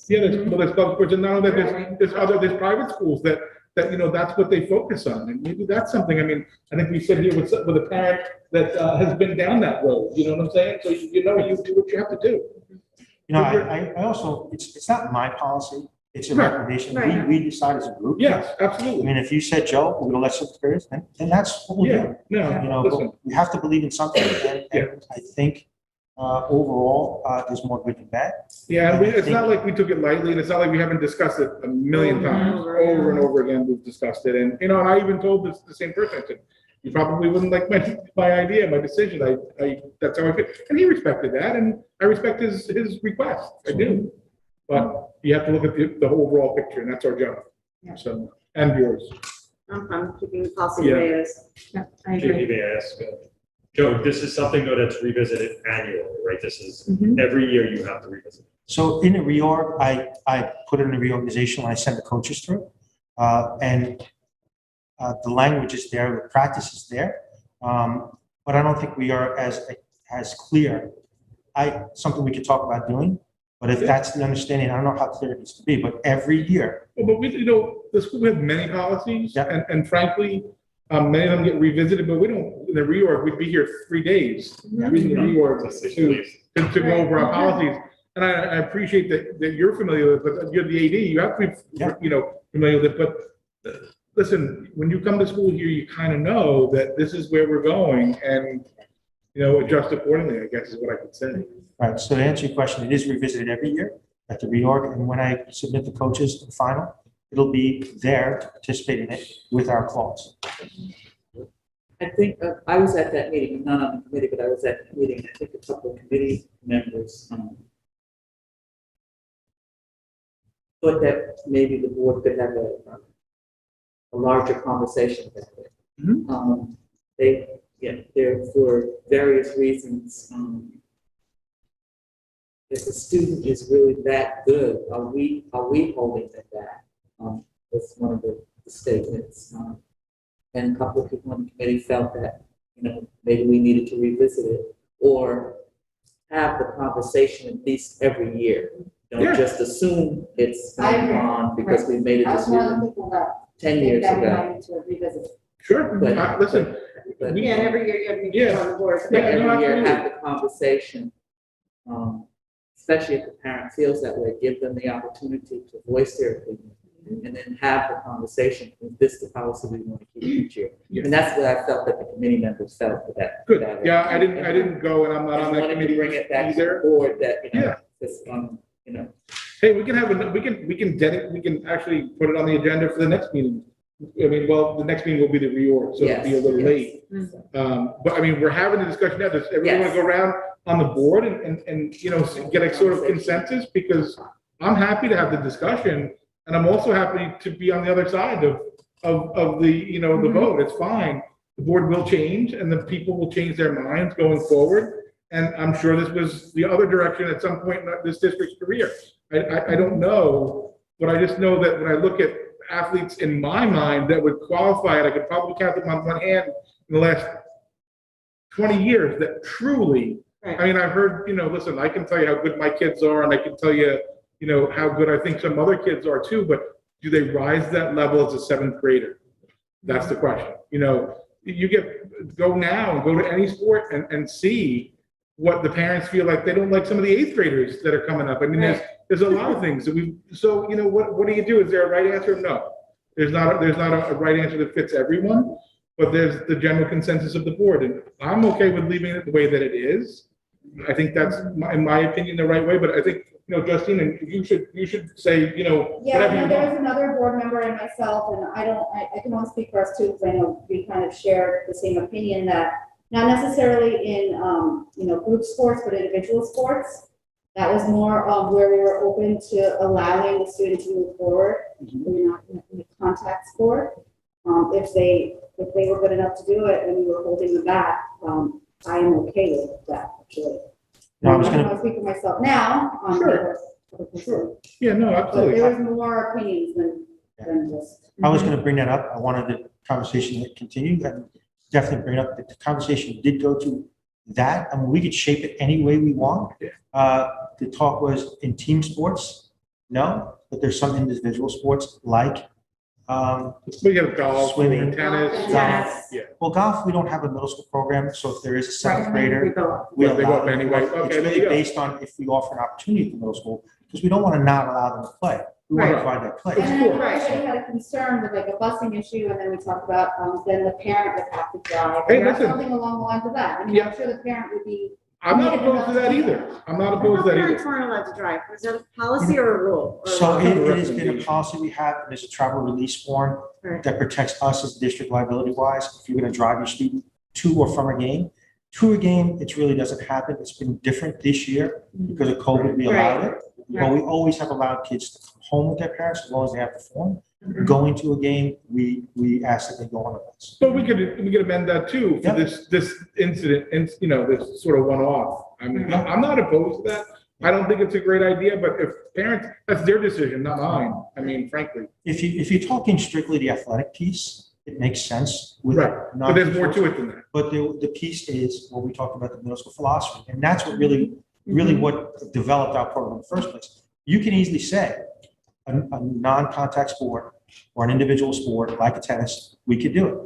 Speaker 1: Yeah, there's club sports, and now that there's private schools that that's what they focus on, and maybe that's something. I mean, I think we sit here with a parent that has been down that road. You know what I'm saying? So you do what you have to do.
Speaker 9: I also, it's not my policy, it's a
Speaker 1: Right.
Speaker 9: recommendation.
Speaker 10: Right.
Speaker 9: We decide as a group.
Speaker 1: Yes,
Speaker 9: I
Speaker 1: absolutely.
Speaker 9: mean, if you said, Joe, we're gonna let sixth graders, then that's what we'll
Speaker 1: Yeah,
Speaker 9: do.
Speaker 1: no, listen.
Speaker 9: But we have to believe in something, and I think, overall, there's more good than bad.
Speaker 1: Yeah, and
Speaker 9: I
Speaker 1: it's
Speaker 9: think-
Speaker 1: not like we took it lightly, and it's not like we haven't discussed it a million times, over and over again, we've discussed it, and, and I even told the same person, I said, you probably wouldn't like my idea, my decision, that's how I feel, and he respected that, and I respect his request, I do. But you have to look at the overall picture, and that's our job, so, and yours.
Speaker 10: I'm keeping the policy the way it is. I agree.
Speaker 12: JP, may I ask, Joe, this is something though that's revisited annually, right? This is, every year you have to revisit.
Speaker 9: So in the reorg, I put in the reorganization when I send the coaches through, and the language is there, the practice is there, but I don't think we are as clear. Something we could talk about doing, but if that's the understanding, I don't know how clear it needs to be, but every year.
Speaker 1: Well, but the school has many policies,
Speaker 9: Yeah.
Speaker 1: and frankly, many of them get revisited, but we don't, in the reorg, we'd be here 3 days, reading the reorg to go over our policies. And I appreciate that you're familiar with it, but you're the AD, you have to be, familiar with it, but listen, when you come to school here, you kind of know that this is where we're going, and, adjust accordingly, I guess is what I could say.
Speaker 9: All right, so to answer your question, it is revisited every year at the reorg, and when I submit the coaches to the final, it'll be there to participate in it with our clause.
Speaker 13: I think I was at that meeting, not on the committee, but I was at the meeting. I think a couple of committee members thought that maybe the board could have a larger conversation about it. There for various reasons. If the student is really that good, are we holding them back? That's one of the statements. And a couple of people on the committee felt that, maybe we needed to revisit it or have the conversation at least every year. Don't just assume it's on because we made a decision 10 years ago.
Speaker 1: Sure,
Speaker 13: But-
Speaker 1: listen.
Speaker 13: But
Speaker 10: Yeah, and every year you have people on the board.
Speaker 1: Yeah,
Speaker 13: every
Speaker 1: no,
Speaker 13: year
Speaker 1: absolutely.
Speaker 13: have the conversation, especially if the parent feels that way, give them the opportunity to voice their opinion. And then have the conversation, is this the policy we want to keep each year?
Speaker 1: Yeah.
Speaker 13: And that's what I felt that the committee members felt for that.
Speaker 1: Good,
Speaker 13: that-
Speaker 1: yeah, I didn't go, and I'm not
Speaker 13: I
Speaker 1: on that
Speaker 13: wanted to
Speaker 1: committee
Speaker 13: bring it back to the
Speaker 1: either.
Speaker 13: board that,
Speaker 1: Yeah.
Speaker 13: this,
Speaker 1: Hey, we can actually put it on the agenda for the next meeting. I mean, well, the next meeting will be the reorg, so it'll be a little
Speaker 13: Yes,
Speaker 1: late. But I mean, we're having a discussion now. Does everyone want to go around on the board and get a sort of consensus? Because I'm happy to have the discussion, and I'm also happy to be on the other side of the, the vote. It's fine. The board will change, and the people will change their minds going forward. And I'm sure this was the other direction at some point in this district's career. I don't know, but I just know that when I look at athletes in my mind that would qualify it, I could probably count them on one hand in the last 20 years that truly, I mean, I've heard, listen, I can tell you how good my kids are, and I can tell you, how good I think some other kids are too, but do they rise to that level as a 7th grader? That's the question. Go now and go to any sport and see what the parents feel like. They don't like some of the 8th graders that are coming up. I mean, there's a lot of things that what do you do? Is there a right answer? No, there's not a right answer that fits everyone, but there's the general consensus of the board. And I'm okay with leaving it the way that it is. I think that's, in my opinion, the right way, but I think, Justine, and you should say,
Speaker 6: Yeah,
Speaker 1: whatever
Speaker 6: no,
Speaker 1: you
Speaker 6: there's
Speaker 1: want.
Speaker 6: another board member and myself, and I can only speak for us too, because I know we kind of share the same opinion that not necessarily in, group sports, but individual sports. That was more of where we were open to allowing the student to move forward. We're not in a contact sport. If they were good enough to do it and we were holding them back, I am okay with that, actually.
Speaker 9: No, I was
Speaker 6: I
Speaker 9: gonna-
Speaker 6: don't want to speak for myself now.
Speaker 1: Sure. Yeah, no,
Speaker 6: But
Speaker 1: absolutely.
Speaker 6: there was more opinions than just.
Speaker 9: I was gonna bring that up. I wanted the conversation to continue and definitely bring up that the conversation did go to that. I mean, we could shape it any way we want. The talk was in team sports, no, but there's some individual sports like,
Speaker 1: We have golf,
Speaker 9: Swimming.
Speaker 1: tennis.
Speaker 9: Golf.
Speaker 1: Yeah.
Speaker 9: well, golf, we don't have a middle school program, so if there is a seventh
Speaker 10: We
Speaker 9: grader,
Speaker 10: go.
Speaker 9: we
Speaker 1: Well, they go
Speaker 9: allow
Speaker 1: up
Speaker 9: them.
Speaker 1: anyway.
Speaker 9: It's
Speaker 1: Okay, there
Speaker 9: really
Speaker 1: you go.
Speaker 9: based on if we offer an opportunity to middle school, because we don't want to not allow them to play. We want to
Speaker 1: Right.
Speaker 9: provide that play.
Speaker 6: And then everybody had a concern with like a busing issue, and then we talked about, then the parent would have to drive.
Speaker 1: Hey,
Speaker 6: or
Speaker 1: listen.
Speaker 6: Something along the lines of that. I mean,
Speaker 1: Yeah.
Speaker 6: I'm sure the parent would be.
Speaker 1: I'm not opposed to that either. I'm not opposed to that
Speaker 10: Parents
Speaker 1: either.
Speaker 10: weren't allowed to drive. Was that a policy or a rule? Or-
Speaker 9: So it has been a
Speaker 1: recommendation.
Speaker 9: policy we have, there's a travel release form
Speaker 10: Right.
Speaker 9: that protects us as district liability wise. If you're gonna drive your student to or from a game, to a game, it really doesn't happen. It's been different this year because of COVID, we allowed it. But we always have allowed kids to come home with their parents as long as they have the form. Going to a game, we ask that they go on a bus.
Speaker 1: But we could amend that too, for
Speaker 9: Yep.
Speaker 1: this incident, and, this sort of one-off. I mean, I'm not opposed to that. I don't think it's a great idea, but if parents, that's their decision, not mine. I mean, frankly.
Speaker 9: If you're talking strictly the athletic piece, it makes sense with.
Speaker 1: Right, but there's more to it than that.
Speaker 9: But the piece is what we talked about, the middle school philosophy, and that's what really what developed our program in the first place. You can easily say a non-contact sport or an individual sport like a tennis, we could do it.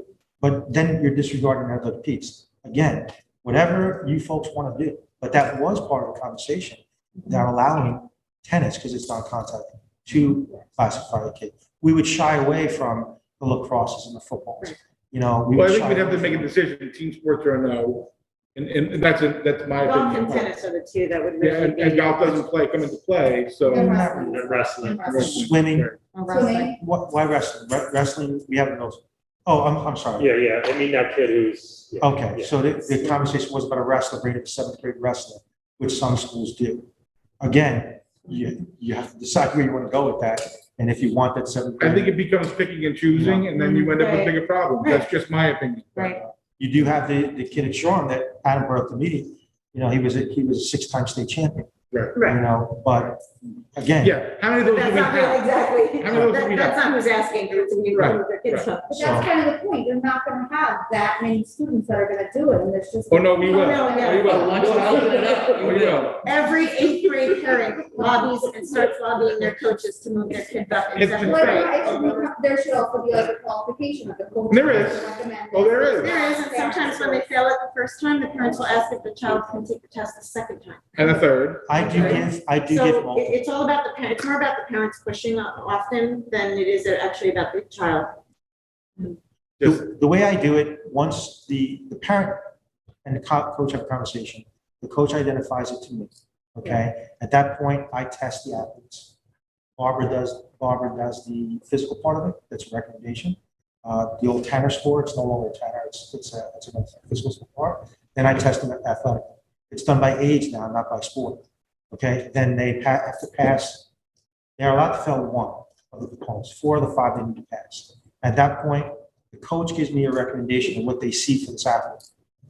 Speaker 9: But then you're disregarding another piece. Again, whatever you folks want to do, but that was part of the conversation. They're allowing tennis because it's non-contact to classify the kid. We would shy away from the lacrosses and the footballs. We
Speaker 1: Well, I
Speaker 9: would
Speaker 1: think
Speaker 9: shy
Speaker 1: we'd have
Speaker 9: away
Speaker 1: to make a decision, team sports or no, and that's my
Speaker 10: Golf
Speaker 1: opinion.
Speaker 10: and tennis are the two that would
Speaker 1: Yeah,
Speaker 10: really be.
Speaker 1: and golf doesn't come into play, so.
Speaker 6: And
Speaker 12: And wrestling.
Speaker 9: Swimming,
Speaker 6: Swimming.
Speaker 9: why wrestling? Wrestling, we have those. Oh, I'm sorry.
Speaker 12: Yeah, I mean, that kid who's. yeah,
Speaker 9: Okay,
Speaker 12: yeah.
Speaker 9: so the conversation was about a wrestler, bringing up a seventh grade wrestler, which some schools do. Again, you have to decide where you want to go with that, and if you want that seventh
Speaker 1: I think
Speaker 9: grade.
Speaker 1: it becomes picking and choosing, and then you end up with bigger problems. That's just my opinion.
Speaker 10: Right.
Speaker 9: You do have the kid at Shoreham that Adam brought up the meeting, he was a 6-time state champion.
Speaker 1: Right.
Speaker 9: But again.
Speaker 1: Yeah, how many of those do
Speaker 10: That's
Speaker 1: we
Speaker 10: not really
Speaker 1: have?
Speaker 10: exactly,
Speaker 1: How many of those do we
Speaker 10: that's
Speaker 1: have?
Speaker 10: not who's asking, it's when you
Speaker 1: Right,
Speaker 10: move their kids
Speaker 1: right.
Speaker 10: up.
Speaker 6: But that's kind of the point. You're not gonna have that many students that are gonna do it, and there's just.
Speaker 1: Oh, no, we will.
Speaker 10: Oh, no, yeah.
Speaker 1: We will.
Speaker 13: Once you open it up, you
Speaker 1: We will.
Speaker 10: Every 8th grade parent lobbies and starts lobbying their coaches to move their kids up in
Speaker 1: It's-
Speaker 10: seventh
Speaker 6: Well,
Speaker 10: grade.
Speaker 6: it should become- there should also be like a qualification of the coach.
Speaker 1: There is.
Speaker 6: Recommend
Speaker 1: Oh, there
Speaker 6: this.
Speaker 1: is.
Speaker 10: There is, and sometimes when they fail it the first time, the parents will ask if the child can take the test the second time.
Speaker 1: And a third.
Speaker 9: I do give
Speaker 10: So
Speaker 9: multiple.
Speaker 10: it's all about the parents, it's more about the parents pushing often than it is actually about the child.
Speaker 9: The way I do it, once the parent and the coach have a conversation, the coach identifies it to me, okay? At that point, I test the athletes. Barbara does the physical part of it, that's a recommendation. The old Tanner score, it's no longer a Tanner, it's a physical part. Then I test them athletically. It's done by age now, not by sport, okay? Then they have to pass, they're allowed to fail one of the components, 4 of the 5 they need to pass. At that point, the coach gives me a recommendation of what they see for this athlete,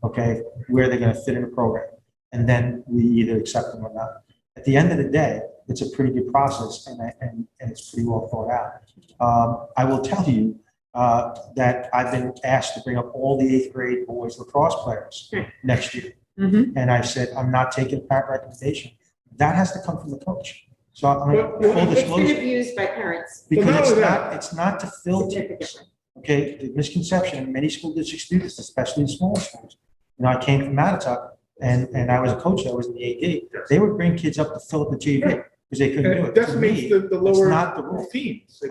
Speaker 9: okay, where they're going to fit in the program. And then we either accept them or not. At the end of the day, it's a pretty good process and it's pretty well thought out. I will tell you that I've been asked to bring up all the 8th grade boys lacrosse players next year. And I said, I'm not taking a parent recommendation. That has to come from the coach. So I'm going to full
Speaker 10: It's been
Speaker 9: disclosure.
Speaker 10: abused by parents.
Speaker 9: Because
Speaker 1: Well, not
Speaker 9: it's
Speaker 1: only
Speaker 9: not, it's not to fill tickets. Okay, the misconception in many school district students, especially in smaller schools. I came from Mattatuck and I was a coach, I was in the AD. They would bring kids up to fill up the JV because they couldn't
Speaker 1: And
Speaker 9: do
Speaker 1: it
Speaker 9: it. To
Speaker 1: decimates
Speaker 9: me,
Speaker 1: the
Speaker 9: it's
Speaker 1: lower
Speaker 9: not the rule.
Speaker 1: teams.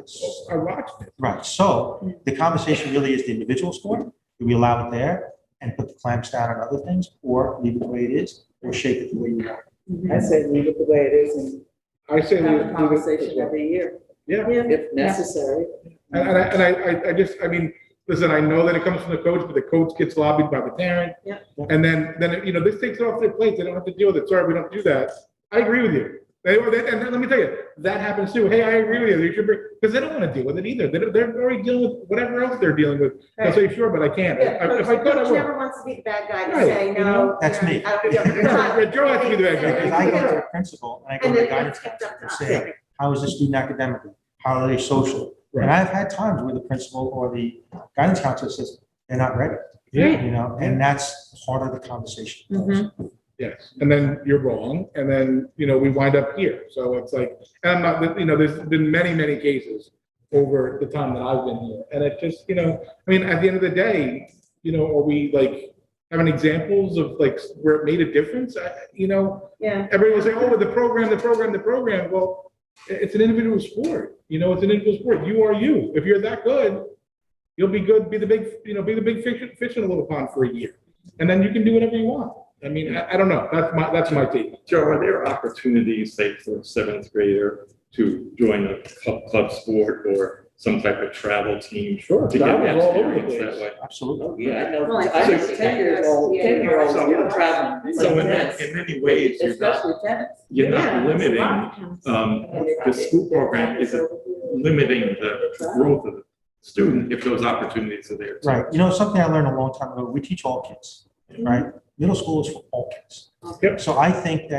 Speaker 1: I watched it.
Speaker 9: Right, so the conversation really is the individual sport. Do we allow it there and put the clamps down on other things or leave it the way it is? or shape it the way you want.
Speaker 13: I say leave it the way it is and
Speaker 1: I say
Speaker 13: have
Speaker 1: leave
Speaker 13: a
Speaker 1: it as
Speaker 13: conversation
Speaker 1: well.
Speaker 13: every year,
Speaker 1: Yeah.
Speaker 13: if necessary.
Speaker 1: I mean, listen, I know that it comes from the coach, but the coach gets lobbied by the parent.
Speaker 10: Yeah.
Speaker 1: And then, this takes it off their plate. They don't have to deal with it. Sorry, we don't do that. I agree with you. And let me tell you, that happens too. Hey, I agree with you. You should bring, because they don't want to deal with it either. They're already dealing with whatever else they're dealing with. They'll say, sure, but I can't. If I could, I
Speaker 10: Coach
Speaker 1: would.
Speaker 10: never wants to be the bad guy to
Speaker 1: Right,
Speaker 10: say, no.
Speaker 9: That's me.
Speaker 1: Joe has to be the bad guy.
Speaker 9: Because I go to the principal and I go to the guidance counselor and say, how is this student academically? How are they social? And I've had times where the principal or the guidance counselor says, they're not ready.
Speaker 1: Yeah.
Speaker 9: And that's part of the conversation.
Speaker 1: Yes, and then you're wrong, and then, we wind up here. So it's like, and I'm not, there's been many, many cases over the time that I've been here. And it just, at the end of the day, are we like having examples of like where it made a difference?
Speaker 10: Yeah.
Speaker 1: Everybody will say, oh, the program. Well, it's an individual sport. It's an individual sport. You are you. If you're that good, you'll be good, be the big fish in a little pond for a year. And then you can do whatever you want. I don't know. That's my take.
Speaker 3: Joe, are there opportunities, say, for a seventh grader to join a club sport or some type of travel team?
Speaker 1: Sure,
Speaker 3: to get
Speaker 1: travel's all over the
Speaker 3: experience
Speaker 1: place.
Speaker 3: that way?
Speaker 9: Absolutely.
Speaker 13: Yeah, I know,
Speaker 10: Well, I
Speaker 13: I
Speaker 10: think
Speaker 13: was
Speaker 10: it's
Speaker 13: 10-year-olds
Speaker 3: So-
Speaker 13: traveling.
Speaker 3: So in many ways,
Speaker 13: Especially tennis.
Speaker 3: you're not
Speaker 10: Yeah,
Speaker 3: limiting,
Speaker 10: it's a lot.
Speaker 3: the school program isn't limiting the growth of the student if those opportunities are there. too.
Speaker 9: Right. Something I learned a long time ago, we teach all kids, right? Middle school is for all kids.
Speaker 1: Yep.
Speaker 9: So I think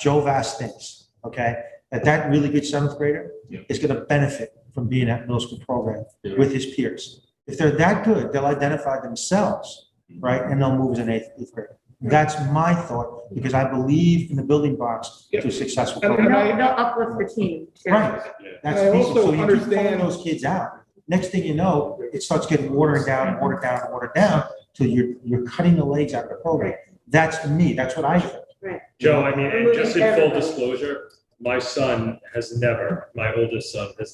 Speaker 9: Joe Vass thinks, okay, that really good seventh grader
Speaker 3: Yeah.
Speaker 9: is going to benefit from being at middle school program
Speaker 3: Yeah.
Speaker 9: with his peers. If they're that good, they'll identify themselves, right? And they'll move as an eighth grader. That's my thought, because I believe in the building blocks to a successful
Speaker 1: And
Speaker 9: program.
Speaker 2: They'll uplift the team. too.
Speaker 9: Right. That's
Speaker 1: I
Speaker 9: the reason.
Speaker 1: also
Speaker 9: So you keep
Speaker 1: understand-
Speaker 9: pulling those kids out. Next thing you know, it starts getting watered down, till you're cutting the legs out of the program. That's me. That's what I think.
Speaker 12: Joe, and just in full disclosure, my oldest son has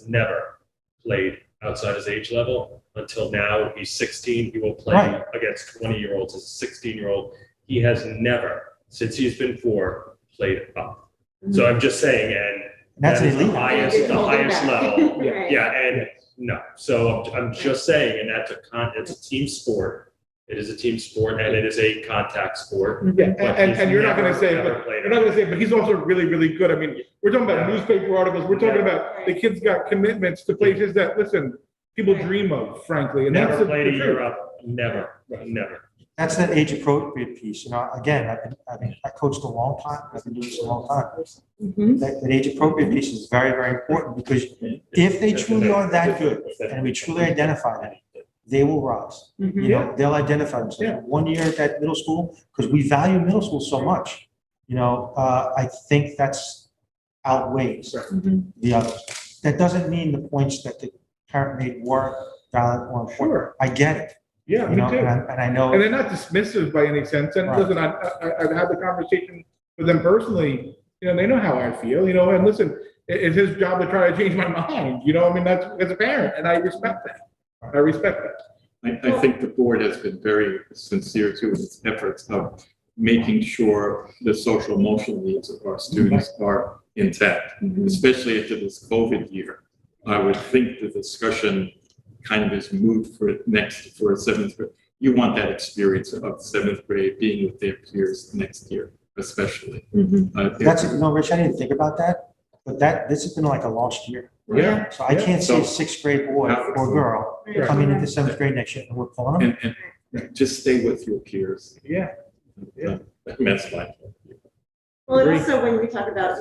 Speaker 12: never played outside his age level until now. He's 16. He will play
Speaker 9: Right.
Speaker 12: against 20-year-olds as a 16-year-old. He has never, since he's been 4, played up. So I'm just saying, and
Speaker 9: That's
Speaker 12: that is
Speaker 9: elite.
Speaker 12: the highest level.
Speaker 10: Right.
Speaker 12: Yeah, and no, so I'm just saying, and it's a team sport. It is a team sport and it is a contact sport.
Speaker 1: Yeah,
Speaker 12: but
Speaker 1: and
Speaker 12: he's
Speaker 1: you're not going to
Speaker 12: never,
Speaker 1: say,
Speaker 12: ever
Speaker 1: but
Speaker 12: played
Speaker 1: you're not going to say, but he's also really, really good. We're talking about
Speaker 12: Yeah.
Speaker 1: newspaper articles. We're talking about the kid's got commitments to places that, listen, people dream of, frankly. And
Speaker 12: Never
Speaker 1: that's
Speaker 12: played a
Speaker 1: the
Speaker 12: year
Speaker 1: truth.
Speaker 12: up, never, never.
Speaker 9: That's that age appropriate piece. Again, I coached a long time. I've been doing this a long time. That age appropriate piece is very, very important, because if they truly are that good and we truly identify them, they will rise. They'll identify themselves.
Speaker 1: Yeah.
Speaker 9: 1 year at middle school, because we value middle school so much. I think that's outweighs the others. That doesn't mean the points that the parent made weren't valid or important.
Speaker 1: Sure.
Speaker 9: I get it.
Speaker 1: Yeah, me too.
Speaker 9: And I know.
Speaker 1: And they're not dismissive by any sense. And
Speaker 9: Right.
Speaker 1: listen, I've had the conversation with them personally. They know how I feel, and listen, it's his job to try to change my mind. That's as a parent, and I respect that.
Speaker 3: I think the board has been very sincere to its efforts of making sure the social emotional needs of our students are intact, especially after this COVID year. I would think the discussion kind of is moved for a seventh grade. You want that experience of seventh grade being with their peers next year, especially.
Speaker 9: That's, Rich, I didn't think about that, but this has been like a lost year.
Speaker 1: Yeah.
Speaker 9: So I can't see
Speaker 3: So-
Speaker 9: a sixth grade boy or girl
Speaker 1: Right.
Speaker 9: coming into seventh grade next year and we're pulling them.
Speaker 3: And just stay with your peers.
Speaker 1: Yeah. Yeah.
Speaker 3: That's my point.
Speaker 10: Well, and
Speaker 1: Agree.
Speaker 10: also when we talk about,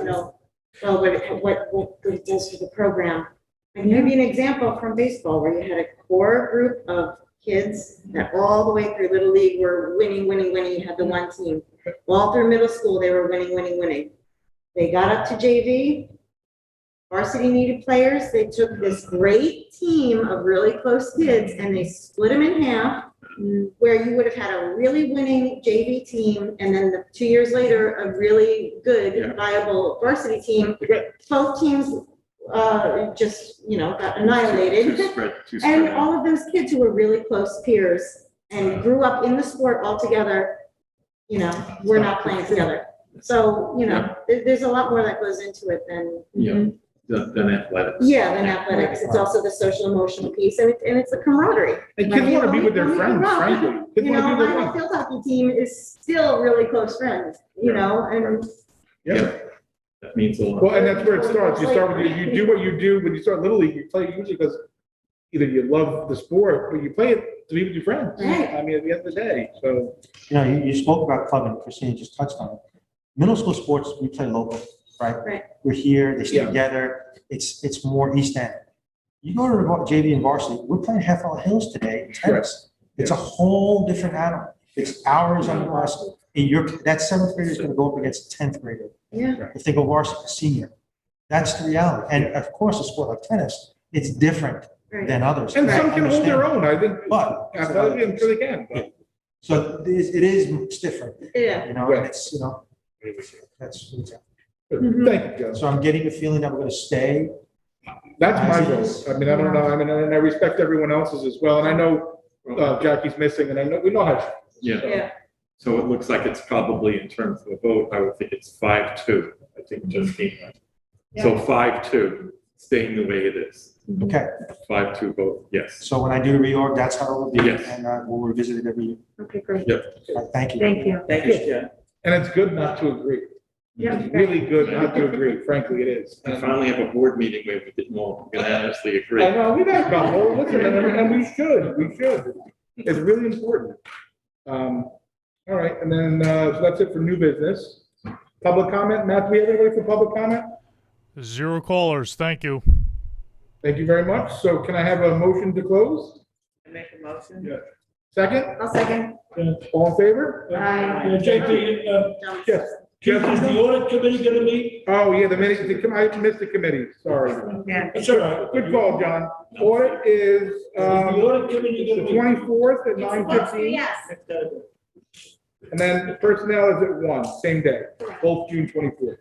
Speaker 10: what good it does for the program. I can give you an example from baseball where you had a core group of kids that all the way through Little League were winning. You had the one team. All through middle school, they were winning. They got up to JV. Varsity needed players. They took this great team of really close kids and they split them in half, where you would have had a really winning JV team and then 2 years later, a really good, viable varsity team. Both teams just, got annihilated.
Speaker 3: Two
Speaker 10: And
Speaker 3: spread.
Speaker 10: all of those kids who were really close peers and grew up in the sport all together, you know, we're not playing together. So, you know, there's a lot more that goes into it than.
Speaker 3: Yeah, than athletics.
Speaker 10: Yeah, than athletics. It's also the social emotional piece and it's the camaraderie.
Speaker 1: And kids want to be with their
Speaker 10: When you
Speaker 1: friends,
Speaker 10: grow up,
Speaker 1: frankly. Kids
Speaker 10: You
Speaker 1: want
Speaker 10: know,
Speaker 1: to be with
Speaker 10: my
Speaker 1: their
Speaker 10: whole
Speaker 1: friends.
Speaker 10: field hockey team is still really close friends, you know, and
Speaker 1: Yeah.
Speaker 3: That means a lot.
Speaker 1: Well, and that's where it starts. You start with, you do what you do when you start Little League, you play usually because either you love the sport, but you play it to be with your friends.
Speaker 10: Right.
Speaker 1: I mean, at the end of the day, so.
Speaker 9: You know, you spoke about club and Christina just touched on it. Middle school sports, we play local, right?
Speaker 10: Right.
Speaker 9: We're here, they stay
Speaker 1: Yeah.
Speaker 9: together. It's more East End. You go to the JV and varsity, we're playing Half Hour Hills today, in tennis. It's a whole different animal. It's hours on the bus. And that seventh grader is going to go up against a 10th grader.
Speaker 10: yeah.
Speaker 9: If they go varsity, senior. That's the reality. And of course, a sport like tennis, it's different
Speaker 10: Right.
Speaker 9: than others.
Speaker 1: And
Speaker 9: I
Speaker 1: some can hold their
Speaker 9: understand.
Speaker 1: own, I think.
Speaker 9: But-
Speaker 1: Athletically, I'm sure they can. But
Speaker 9: So it's different,
Speaker 10: Yeah.
Speaker 9: you know,
Speaker 1: Right.
Speaker 9: and it's, you know, that's,
Speaker 1: Thank you, Joe.
Speaker 9: so I'm getting a feeling that we're going to stay.
Speaker 1: That's my
Speaker 9: As
Speaker 1: vote. I mean, I don't know. I mean, and I respect everyone else's as well. And I know Jackie's missing, and I know we know how.
Speaker 3: Yeah.
Speaker 10: Yeah.
Speaker 3: So it looks like it's probably, in terms of a vote, I would think it's 5-2. I think Justine. So 5-2, staying the way it is.
Speaker 9: Okay,
Speaker 3: 5-2 vote, yes.
Speaker 9: so when I do the reorg, that's how it will be.
Speaker 3: Yes.
Speaker 9: And we'll revisit it every year.
Speaker 10: Okay, great.
Speaker 9: Thank you.
Speaker 2: Thank you.
Speaker 13: Thank you, Jen.
Speaker 1: And it's good not to agree.
Speaker 10: Yeah.
Speaker 1: It's really good not to agree. Frankly, it is.
Speaker 3: We finally have a board meeting where we can all unanimously agree.
Speaker 1: I know, we got a couple, listen, and we should. It's really important. All right, and then, so that's it for new business. Public comment, Matt, do we have anybody for public comment?
Speaker 8: 0 callers. Thank you.
Speaker 1: Thank you very much. So can I have a motion to close?
Speaker 13: Make a motion.
Speaker 1: Yeah. Second?
Speaker 10: I'll second.
Speaker 1: All in favor?
Speaker 7: JP,
Speaker 1: Yes.
Speaker 7: Keith, is the audit committee gonna meet?
Speaker 1: Oh, yeah, I missed the committee, sorry.
Speaker 2: Yeah.
Speaker 7: That's all right.
Speaker 1: Good call, John. Audit is,
Speaker 7: Is the audit committee
Speaker 1: the
Speaker 7: gonna meet?
Speaker 1: 24th at 9:15.
Speaker 6: Yes.
Speaker 1: And then personnel is at 1, same day, both June 24th.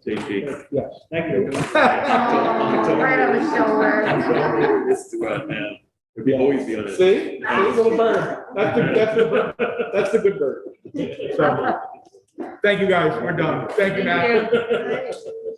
Speaker 3: JP.
Speaker 1: Yes.
Speaker 7: Thank you.
Speaker 2: Right on the shoulder.
Speaker 3: This is what, man. It'd be always be on it.
Speaker 1: See? Little bird. That's the good bird. So, thank you, guys. We're done. Thank you, Matt.
Speaker 2: Thank you.